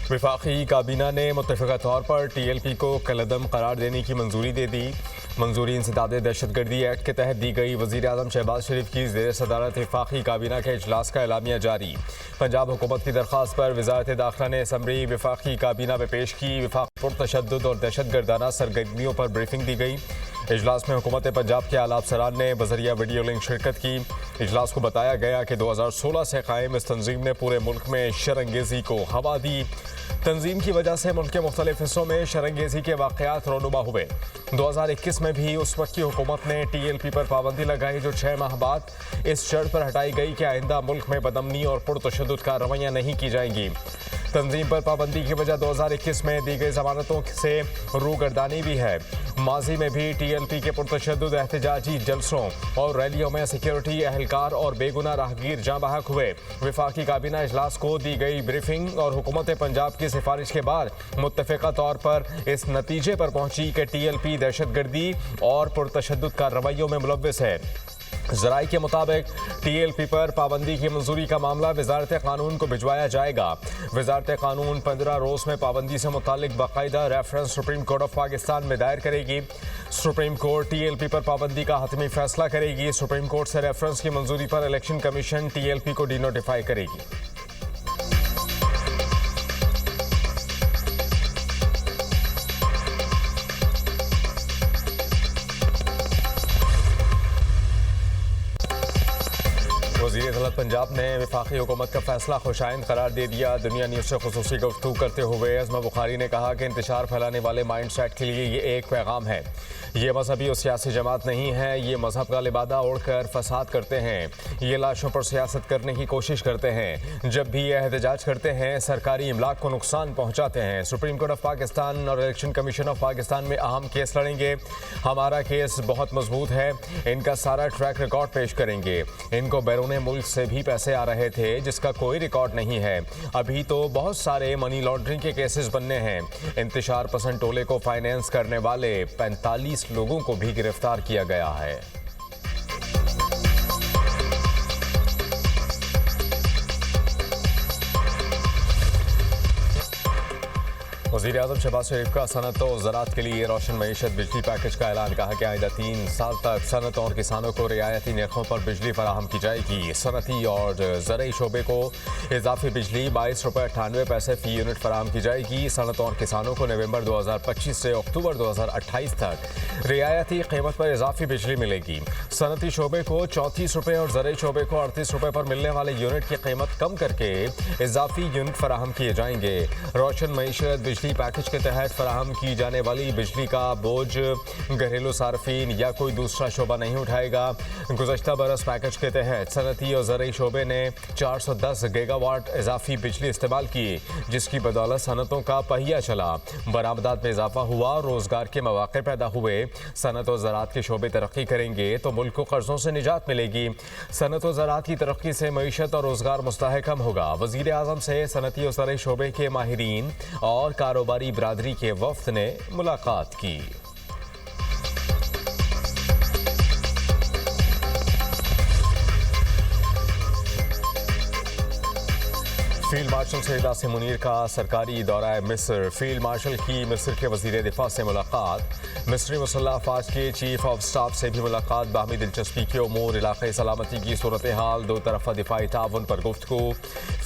वफाकी काबीना ने मुत्तफ़िक़ा तौर पर TLP को कलअदम करार देने की मंजूरी दे दी। मंजूरी इंसदाद दहशतगर्दी एक्ट के तहत दी गई। वज़ीर आज़म शहबाज शरीफ की ज़ेर सदारत वफाकी काबीना के इजलास का एलामिया जारी। पंजाब हुकूमत की दरख्वास्त पर वज़ारत दाखिला ने असम्बली वफाकी काबीना में पेश की। वफाक पुरतशद्दुद और दहशतगर्दाना सरगर्मियों पर ब्रीफिंग दी गई। इजलास में हुकूमत पंजाब के आला अफसरान ने बजरिया वीडियो लिंक शिरकत की। इजलास को बताया गया कि 2016 से कायम इस तंजीम ने पूरे मुल्क में शरंगेजी को हवा दी। तंजीम की वजह से मुल्क के मुख्तलिफ हिस्सों में शरंगेजी के वाक़यात रोनुमा हुए। 2021 में भी उस वक्त की हुकूमत ने TLP पर पाबंदी लगाई, जो 6 माह बाद इस शर्त पर हटाई गई कि आइंदा मुल्क में बदअमनी और पुरतशद्दुद कार्रवाइयाँ नहीं की जाएंगी। तंजीम पर पाबंदी की वजह 2021 में दी गई जमानतों से रूगर्दानी भी है। माजी में भी TLP के पुरतशद्दुद एहतजाजी जलसों और रैलियों में सिक्योरिटी एहलकार और बेगुनाह राहगीर जाँ बहक हुए। वफाकी काबीना इजलास को दी गई ब्रीफिंग और हुकूमत पंजाब की सिफारिश के बाद मुत्तफ़िक़ा तौर पर इस नतीजे पर पहुंची कि TLP दहशतगर्दी और पुरतशद्दुद कार्रवाइयों में मुलव्वस है। ज़राए के मुताबिक TLP पर पाबंदी की मंजूरी का मामला वज़ारत कानून को भिजवाया जाएगा। वज़ारत कानून 15 रोज़ में पाबंदी से मुतालिक बाकायदा reference supreme court of Pakistan में दायर करेगी। सुप्रीम कोर्ट TLP पर पाबंदी का हतमी फैसला करेगी। सुप्रीम कोर्ट से रेफरेंस की मंजूरी पर इलेक्शन कमीशन TLP को डिनोटिफाई करेगी। वज़ीर अदालत पंजाब ने वफाकी हुकूमत का फैसला खुशाइंद करार दे दिया। दुनिया न्यूज़ से खुसूसी गुफ्तगू करते हुए अज़मा बुखारी ने कहा कि इंतशार फैलाने वाले माइंड सेट के लिए ये एक पैगाम है। ये मजहबी और सियासी जमात नहीं है। ये मजहब का लिबादा ओढ़कर फसाद करते हैं। ये लाशों पर सियासत करने की कोशिश करते हैं। जब भी ये एहतजाज करते हैं, सरकारी इमलाक को नुकसान पहुँचाते हैं। सुप्रीम कोर्ट ऑफ पाकिस्तान और इलेक्शन कमीशन ऑफ पाकिस्तान में अहम केस लड़ेंगे। हमारा केस बहुत मजबूत है। इनका सारा ट्रैक रिकॉर्ड पेश करेंगे। इनको बैरून मुल्क से भी पैसे आ रहे थे, जिसका कोई रिकॉर्ड नहीं है। अभी तो बहुत सारे मनी लॉन्ड्रिंग के केसेस बनने हैं। इंतशार पसंद टोले को फाइनेंस करने वाले 45 लोगों को भी गिरफ्तार किया गया है। वज़ीर आज़म शहबाज शरीफ का सनत और ज़राअत के लिए रोशन मईशत बिजली पैकेज का ऐलान। कहा कि आइंदा 3 साल तक सनत और किसानों को रियायती नरखों पर बिजली फराहम की जाएगी। सनती और ज़रई शोबे को इजाफी बिजली 22 रुपये 98 पैसे फ़ी यूनिट फराहम की जाएगी। सनत और किसानों को नवंबर 2025 से अक्टूबर 2028 तक रियायती कीमत पर इजाफी बिजली मिलेगी। सनती शोबे को 34 रुपये और ज़रई शोबे को 38 रुपये पर मिलने वाले यूनिट की कीमत कम करके इजाफी यूनिट फराहम किए जाएंगे। रोशन मईशत बिजली पैकेज के तहत फराहम की जाने वाली बिजली का बोझ घरेलू सार्फिन या कोई दूसरा शोबा नहीं उठाएगा। गुज़श्ता बरस पैकेज के तहत सनती और ज़रई शोबे ने 410 गीगावाट इजाफी बिजली इस्तेमाल की, जिसकी बदौलत सनतों का पहिया चला, बरामदात में इजाफा हुआ, रोजगार के मौके पैदा हुए। सनत और ज़राअत के शोबे तरक्की करेंगे तो मुल्क को कर्जों से निजात मिलेगी। सनत और ज़राअत की तरक्की से मईशत और रोजगार मुस्तहकम होगा। वज़ीर आज़म से सनती और ज़रई शोबे के माहिरीन और कारोबारी बरादरी के वफ्द ने मुलाकात की। फील्ड मार्शल सईद आसिम मुनीर का सरकारी दौरा मिस्र। फील्ड मार्शल की मिस्र के वज़ीर दिफा से मुलाकात। मिस्री मुसल्लह अफवाज के चीफ ऑफ स्टाफ से भी मुलाकात। बाहमी दिलचस्पी के उमूर, इलाक़ाई सलामती की सूरत हाल, दो तरफ़ा दिफाई ताउन पर गुफ्तगू।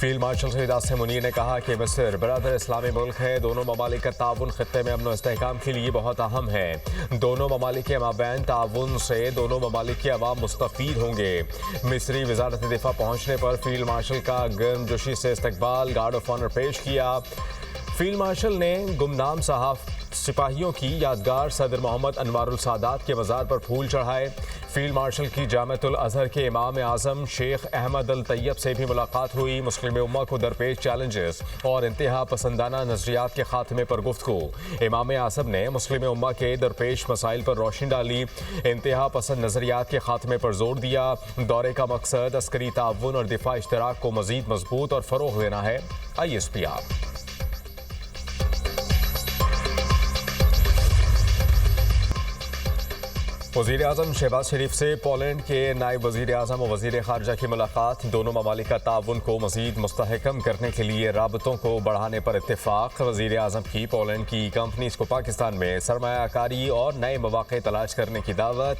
फील्ड मार्शल सईद आसिम मुनीर ने कहा कि मिस्र बरादर इस्लामी मुल्क है। दोनों ममालिक का ताउन खित्ते में अमन व इस्तेहकाम के लिए बहुत अहम है। दोनों ममालिक के माबैन ताउन से दोनों ममालिक के अवाम मुस्तफ़ीद होंगे। मिस्री वज़ारत दिफा पहुँचने पर फील्ड मार्शल का गर्मजोशी से इस्तकबाल, गार्ड ऑफ ऑनर पेश किया। फील्ड मार्शल ने गुमनाम सिपाहियों की यादगार सदर मोहम्मद अनवारुल सादात के मज़ार पर फूल चढ़ाए। फील्ड मार्शल की जामिअतुल अज़हर के इमाम आज़म शेख अहमद अल तैयब से भी मुलाकात हुई। मुस्लिम उम्मा को दरपेश चैलेंजेस और इंतहा पसंदाना नज़रियात के खात्मे पर गुफ्तगू। इमाम आज़म ने मुस्लिम उम्मा के दरपेश मसाइल पर रोशनी डाली, इंतहा पसंद नज़रियात के खात्मे पर जोर दिया। दौरे का मकसद अस्करी ताउन और दिफा इश्तराक को मज़ीद मजबूत और फ़रोग़ देना है। ISPR वज़ीर आज़म शहबाज शरीफ से पोलैंड के नायब वज़ीर आज़म और वज़ीर ख़ारजा की मुलाकात। दोनों ममालिक का ताउन को मज़ीद मुस्तहकम करने के लिए राबतों को बढ़ाने पर इत्तेफाक। वज़ीर आज़म की पोलैंड की कंपनीज को पाकिस्तान में सरमायाकारी और नए मौक़े तलाश करने की दावत।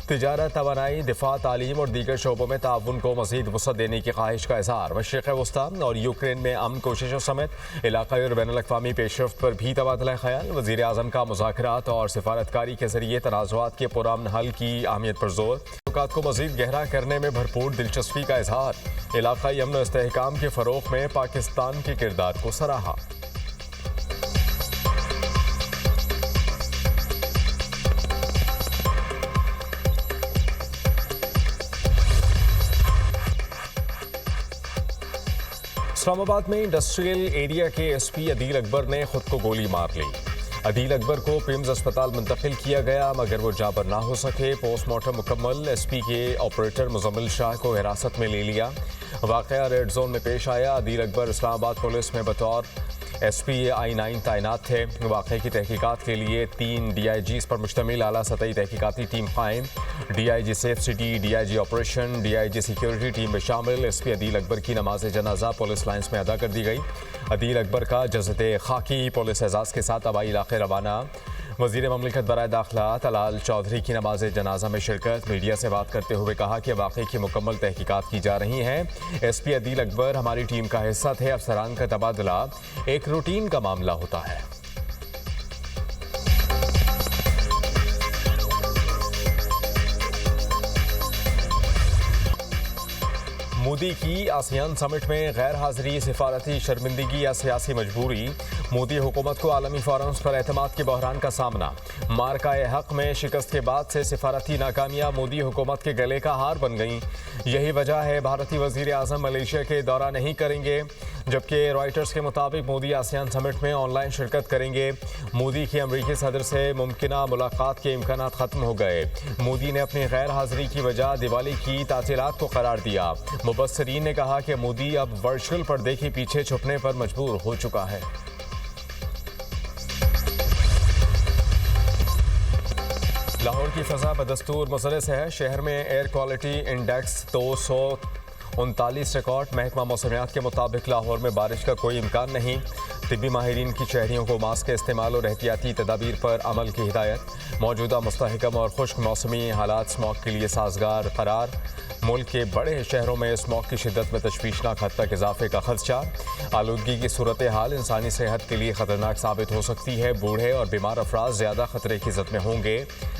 तिजारत, तवानाई, दिफा, तालीम और दीगर शोबों में ताउन को मज़ीद वसअत देने की ख्वाहिश का इज़हार। मशरिक़ वस्ता और यूक्रेन में अमन कोशिशों समेत इलाक़ाई और बैनुल-अक़वामी पेशरफ्त पर भी तबादला ख़याल। वज़ीर आज़म का मुज़ाकरात और सिफारतकारी के ज़रिए तनाज़ुआत के पुरअमन हल की अहमियत पर जोर। ताल्लुकात को मज़ीद गहरा करने में भरपूर दिलचस्पी का इज़हार। इलाक़ाई अमन और इस्तेहकाम के फ़रोग़ में पाकिस्तान के किरदार को सराहा। इस्लामाबाद में इंडस्ट्रियल एरिया के एसपी अदील अकबर ने खुद को गोली मार ली। अदील अकबर को पिम्स अस्पताल मुंतकिल किया गया मगर वो जाबर ना हो सके। पोस्टमार्टम मुकम्मल। एसपी के ऑपरेटर मुजम्मिल शाह को हिरासत में ले लिया। वाक़या रेड जोन में पेश आया। अदील अकबर इस्लामाबाद पुलिस में बतौर एसपी I9 तैनात थे। वाक़े की तहकीकात के लिए 3 DIGs पर मुश्तमिल आला सतही तहकीकाती टीम कायम। DIG safe city, DIG operation, DIG security team में शामिल। एसपी अदील अकबर की नमाज जनाजा पुलिस लाइन्स में अदा कर दी गई। अदील अकबर का जज़्बे खाकी पुलिस एजाज़ के साथ हवाई इलाके रवाना। वज़ीर ममलिकत बराए दाखिला तलाल चौधरी की नमाज जनाजा में शिरकत। मीडिया से बात करते हुए कहा कि वाक़े की मुकम्मल तहकीकात की जा रही हैं। एसपी अदील अकबर हमारी टीम का हिस्सा थे। अफसरान का तबादला एक रूटीन का मामला होता है। मोदी की आसियान समिट में गैर हाजिरी सिफारती शर्मिंदगी या सियासी मजबूरी। मोदी हुकूमत को आलमी फोरम्स पर एतमाद के बहरान का सामना। मार्काए हक में शिकस्त के बाद से सिफारती नाकामियां मोदी हुकूमत के गले का हार बन गईं। यही वजह है भारतीय वज़ीर आज़म मलेशिया के दौरा नहीं करेंगे, जबकि रॉयटर्स के मुताबिक मोदी आसियान समिट में ऑनलाइन शिरकत करेंगे। मोदी की अमरीकी सदर से मुमकिना मुलाकात के इम्कान ख़त्म हो गए। मोदी ने अपनी गैर हाजिरी की वजह दिवाली की तातीलात को करार दिया। मुबस्सरीन ने कहा कि मोदी अब वर्चुअल पर्दे के पीछे छुपने पर मजबूर हो चुका है। लाहौर की फ़ज़ा बदस्तूर मुसलस है। शहर में एयर क्वालिटी इंडेक्स 239 रिकॉर्ड। महकमा मौसमियात के मुताबिक लाहौर में बारिश का कोई इम्कान नहीं। तिब्बी माहिरीन की शहरियों को मास्क के इस्तेमाल और एहतियाती तदाबीर पर अमल की हिदायत। मौजूदा मुस्तहकम और खुश्क मौसमी हालात स्मॉग के लिए साजगार करार। मुल्क के बड़े शहरों में स्मॉग की शिद्दत में तशवीशनाक हद तक इजाफे का खदशा। आलूदगी की सूरत हाल इंसानी सेहत के लिए ख़तरनाक साबित हो सकती है। बूढ़े और बीमार अफराद ज़्यादा खतरे की ज़द में होंगे।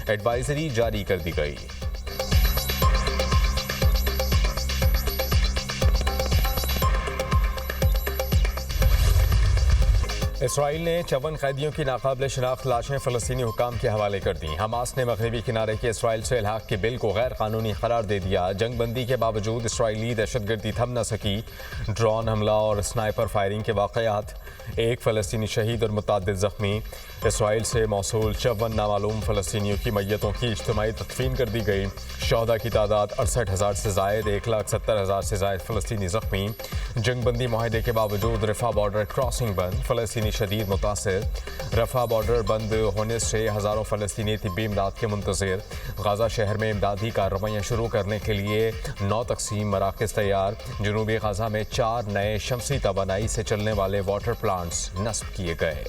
एडवाइजरी जारी कर दी गई। इसराइल ने 54 कैदियों की नाकाबिल शनाख्त लाशें फ़लस्तीनी हुकाम के हवाले कर दी। हमास ने मगरबी किनारे के इसराइल से इल्हाक के बिल को गैर कानूनी करार दे दिया। जंगबंदी के बावजूद इसराइली दहशतगर्दी थम न सकी। ड्रोन हमला और स्नाइपर फायरिंग के वाक़यात। एक फ़लस्तीनी शहीद और मुतअद्दिद ज़ख्मी। इसराइल से मौसूल 54 नामालूम फ़लस्तीनियों की मैयतों की इज्तिमाई तदफीन कर दी गई। शहदा की तादाद 68,000 से ज़ायद। 1,70,000 से ज़ायद फ़लस्तीनी ज़ख्मी। जंगबंदी माहिदे के बावजूद रफ़ा बॉर्डर क्रॉसिंग बंद। फ़लस्तीनी शदीद मुतासिर। रफ़ा बॉर्डर बंद होने से हज़ारों फ़लस्तीनी तिब्बी इमदाद के मुंतज़िर। गाज़ा शहर में इमदादी कार्रवाइयाँ शुरू करने के लिए 9 तक़सीम मराकज़ तैयार। जनूबी गाज़ा में 4 नए शमसी तवानाई से चलने वाले वाटर प्लांट्स नस्ब किए गए।